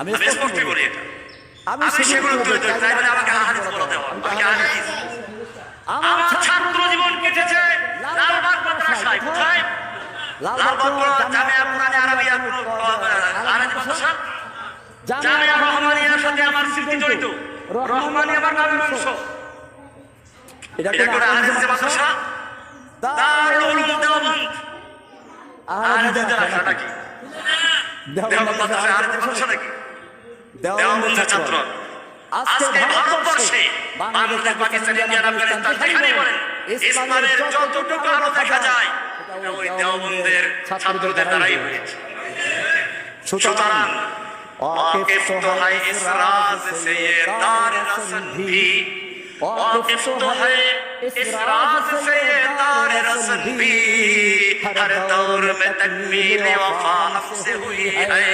আমি স্পষ্টই বলি এটা। আমি সেগুলো তুলে ধরি, তাই বলে আমাকে হাদিস বলতে হবে। আমি কি হাদিস? আমার ছাত্র জীবন কেটেছে লালবাগ মাদ্রাসায়। কোথায়? লালবাগ জামিয়া কুরআনে আরবিয়া আরবি মাদ্রাসা, জামিয়া রহমানিয়ার সাথে আমার স্মৃতি জড়িত। রহমানি আমার নামের অংশ। এটা কোন হাদিসের মাদ্রাসা? দারুল উলুম দেওবন্দ। আর মাদ্রাসাটা কি? দেওবন্দ মাদ্রাসা আর মাদ্রাসা নাকি? দেওবন্দের ছাত্র। আজকে ভারতবর্ষে বাংলাদেশ, পাকিস্তান, ইন্ডিয়া, আফগানিস্তান যেখানেই বলেন ইসলামের যতটুকু আলো দেখা যায় ওই দেওবন্দের ছাত্রদের দ্বারাই হয়েছে। সুতরাং वाकिफ तो है इस राज से ये तार रसन भी, वाकिफ तो है इस राज से ये तार रसन भी, हर दौर में तकमील वफा हमसे हुई है।